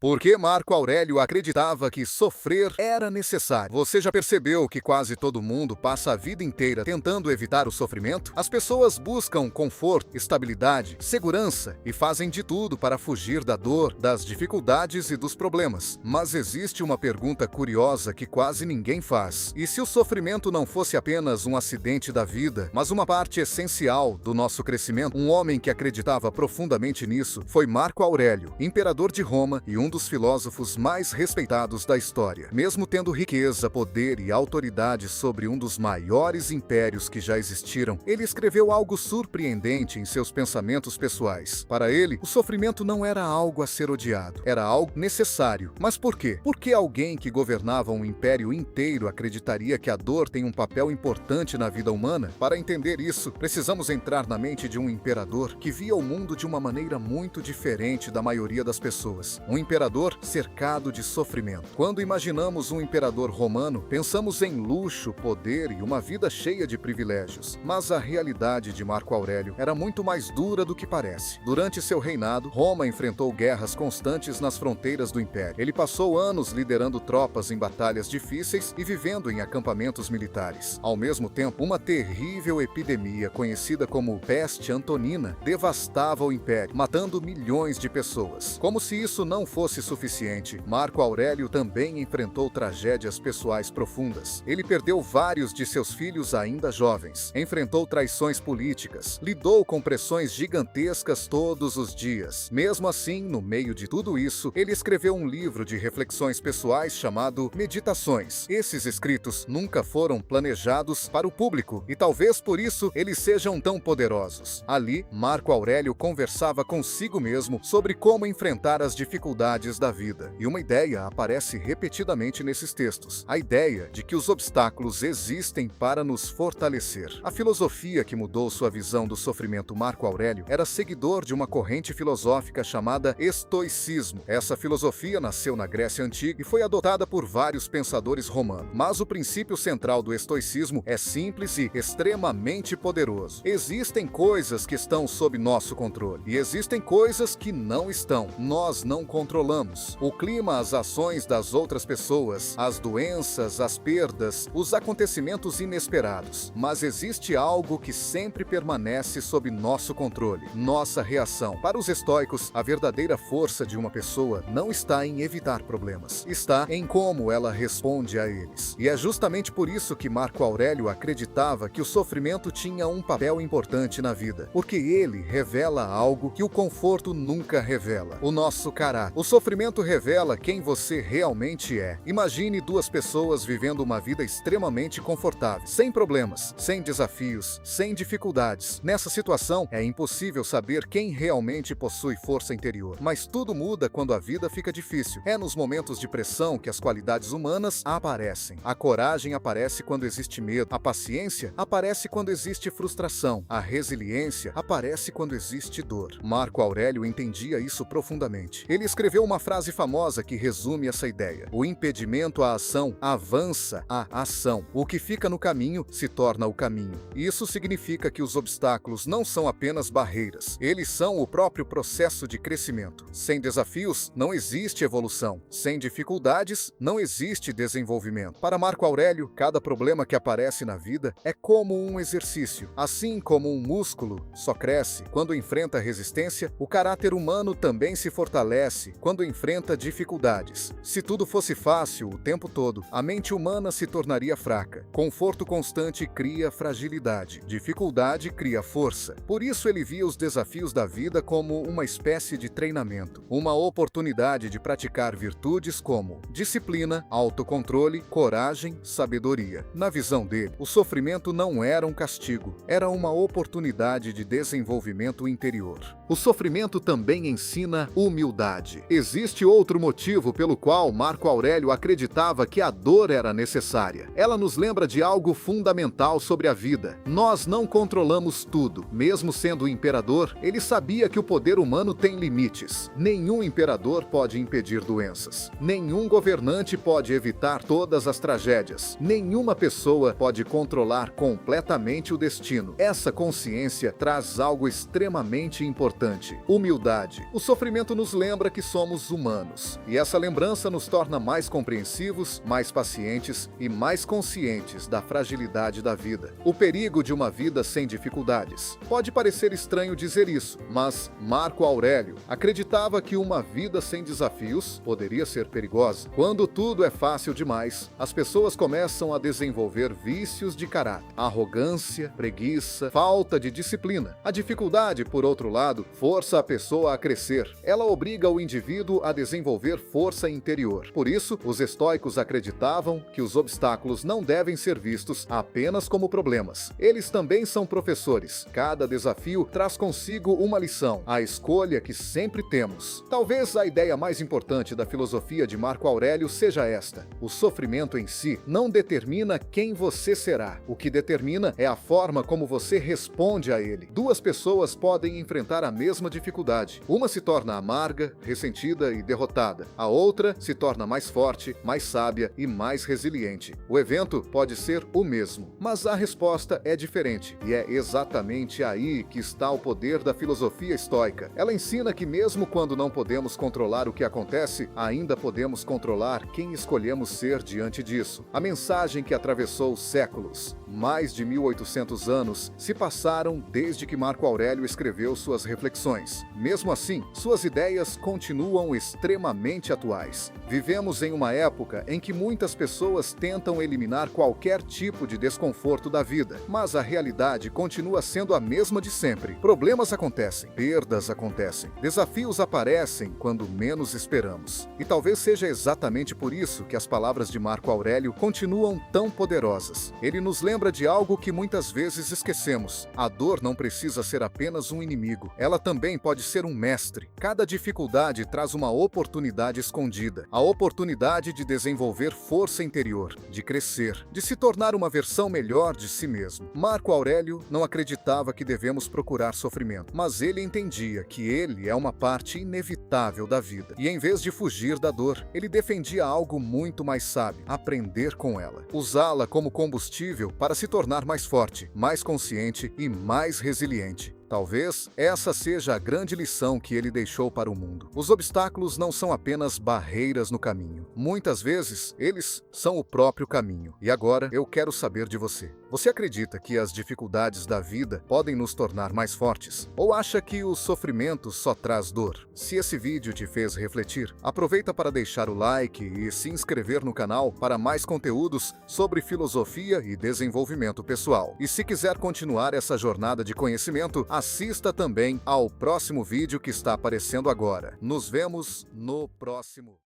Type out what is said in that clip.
Por que Marco Aurélio acreditava que sofrer era necessário? Você já percebeu que quase todo mundo passa a vida inteira tentando evitar o sofrimento? As pessoas buscam conforto, estabilidade, segurança e fazem de tudo para fugir da dor, das dificuldades e dos problemas. Mas existe uma pergunta curiosa que quase ninguém faz. E se o sofrimento não fosse apenas um acidente da vida, mas uma parte essencial do nosso crescimento? Um homem que acreditava profundamente nisso foi Marco Aurélio, imperador de Roma e um dos filósofos mais respeitados da história. Mesmo tendo riqueza, poder e autoridade sobre um dos maiores impérios que já existiram, ele escreveu algo surpreendente em seus pensamentos pessoais. Para ele, o sofrimento não era algo a ser odiado, era algo necessário. Mas por quê? Por que alguém que governava um império inteiro acreditaria que a dor tem um papel importante na vida humana? Para entender isso, precisamos entrar na mente de um imperador que via o mundo de uma maneira muito diferente da maioria das pessoas. Um imperador cercado de sofrimento. Quando imaginamos um imperador romano, pensamos em luxo, poder e uma vida cheia de privilégios. Mas a realidade de Marco Aurélio era muito mais dura do que parece. Durante seu reinado, Roma enfrentou guerras constantes nas fronteiras do império. Ele passou anos liderando tropas em batalhas difíceis e vivendo em acampamentos militares. Ao mesmo tempo, uma terrível epidemia, conhecida como Peste Antonina, devastava o império, matando milhões de pessoas. Como se isso não fosse suficiente, Marco Aurélio também enfrentou tragédias pessoais profundas. Ele perdeu vários de seus filhos ainda jovens, enfrentou traições políticas, lidou com pressões gigantescas todos os dias. Mesmo assim, no meio de tudo isso, ele escreveu um livro de reflexões pessoais chamado Meditações. Esses escritos nunca foram planejados para o público e talvez por isso eles sejam tão poderosos. Ali, Marco Aurélio conversava consigo mesmo sobre como enfrentar as dificuldades da vida. E uma ideia aparece repetidamente nesses textos: a ideia de que os obstáculos existem para nos fortalecer. A filosofia que mudou sua visão do sofrimento Marco Aurélio era seguidor de uma corrente filosófica chamada estoicismo. Essa filosofia nasceu na Grécia Antiga e foi adotada por vários pensadores romanos. Mas o princípio central do estoicismo é simples e extremamente poderoso. Existem coisas que estão sob nosso controle e existem coisas que não estão. Nós não controlamos o clima, as ações das outras pessoas, as doenças, as perdas, os acontecimentos inesperados. Mas existe algo que sempre permanece sob nosso controle: nossa reação. Para os estoicos, a verdadeira força de uma pessoa não está em evitar problemas, está em como ela responde a eles. E é justamente por isso que Marco Aurélio acreditava que o sofrimento tinha um papel importante na vida, porque ele revela algo que o conforto nunca revela: o nosso caráter. O sofrimento revela quem você realmente é. Imagine duas pessoas vivendo uma vida extremamente confortável, sem problemas, sem desafios, sem dificuldades. Nessa situação, é impossível saber quem realmente possui força interior. Mas tudo muda quando a vida fica difícil. É nos momentos de pressão que as qualidades humanas aparecem. A coragem aparece quando existe medo. A paciência aparece quando existe frustração. A resiliência aparece quando existe dor. Marco Aurélio entendia isso profundamente. Ele escreveu uma frase famosa que resume essa ideia: o impedimento à ação avança a ação. O que fica no caminho se torna o caminho. Isso significa que os obstáculos não são apenas barreiras, eles são o próprio processo de crescimento. Sem desafios, não existe evolução. Sem dificuldades, não existe desenvolvimento. Para Marco Aurélio, cada problema que aparece na vida é como um exercício. Assim como um músculo só cresce quando enfrenta resistência, o caráter humano também se fortalece quando enfrenta dificuldades. Se tudo fosse fácil o tempo todo, a mente humana se tornaria fraca. Conforto constante cria fragilidade. Dificuldade cria força. Por isso ele via os desafios da vida como uma espécie de treinamento, uma oportunidade de praticar virtudes como disciplina, autocontrole, coragem, sabedoria. Na visão dele, o sofrimento não era um castigo, era uma oportunidade de desenvolvimento interior. O sofrimento também ensina humildade. Existe outro motivo pelo qual Marco Aurélio acreditava que a dor era necessária. Ela nos lembra de algo fundamental sobre a vida. Nós não controlamos tudo. Mesmo sendo imperador, ele sabia que o poder humano tem limites. Nenhum imperador pode impedir doenças. Nenhum governante pode evitar todas as tragédias. Nenhuma pessoa pode controlar completamente o destino. Essa consciência traz algo extremamente importante: humildade. O sofrimento nos lembra que somos somos humanos. E essa lembrança nos torna mais compreensivos, mais pacientes e mais conscientes da fragilidade da vida. O perigo de uma vida sem dificuldades. Pode parecer estranho dizer isso, mas Marco Aurélio acreditava que uma vida sem desafios poderia ser perigosa. Quando tudo é fácil demais, as pessoas começam a desenvolver vícios de caráter, arrogância, preguiça, falta de disciplina. A dificuldade, por outro lado, força a pessoa a crescer. Ela obriga o indivíduo a desenvolver força interior. Por isso, os estoicos acreditavam que os obstáculos não devem ser vistos apenas como problemas. Eles também são professores. Cada desafio traz consigo uma lição, a escolha que sempre temos. Talvez a ideia mais importante da filosofia de Marco Aurélio seja esta: o sofrimento em si não determina quem você será. O que determina é a forma como você responde a ele. Duas pessoas podem enfrentar a mesma dificuldade. Uma se torna amarga, ressentida e derrotada. A outra se torna mais forte, mais sábia e mais resiliente. O evento pode ser o mesmo, mas a resposta é diferente. E é exatamente aí que está o poder da filosofia estoica. Ela ensina que mesmo quando não podemos controlar o que acontece, ainda podemos controlar quem escolhemos ser diante disso. A mensagem que atravessou séculos, mais de 1800 anos, se passaram desde que Marco Aurélio escreveu suas reflexões. Mesmo assim, suas ideias continuam extremamente atuais. Vivemos em uma época em que muitas pessoas tentam eliminar qualquer tipo de desconforto da vida, mas a realidade continua sendo a mesma de sempre. Problemas acontecem, perdas acontecem, desafios aparecem quando menos esperamos. E talvez seja exatamente por isso que as palavras de Marco Aurélio continuam tão poderosas. Ele nos lembra de algo que muitas vezes esquecemos. A dor não precisa ser apenas um inimigo, ela também pode ser um mestre. Cada dificuldade traz uma oportunidade escondida, a oportunidade de desenvolver força interior, de crescer, de se tornar uma versão melhor de si mesmo. Marco Aurélio não acreditava que devemos procurar sofrimento, mas ele entendia que ele é uma parte inevitável da vida. E em vez de fugir da dor, ele defendia algo muito mais sábio: aprender com ela, usá-la como combustível para se tornar mais forte, mais consciente e mais resiliente. Talvez essa seja a grande lição que ele deixou para o mundo. Os obstáculos não são apenas barreiras no caminho. Muitas vezes, eles são o próprio caminho. E agora, eu quero saber de você. Você acredita que as dificuldades da vida podem nos tornar mais fortes? Ou acha que o sofrimento só traz dor? Se esse vídeo te fez refletir, aproveita para deixar o like e se inscrever no canal para mais conteúdos sobre filosofia e desenvolvimento pessoal. E se quiser continuar essa jornada de conhecimento, assista também ao próximo vídeo que está aparecendo agora. Nos vemos no próximo.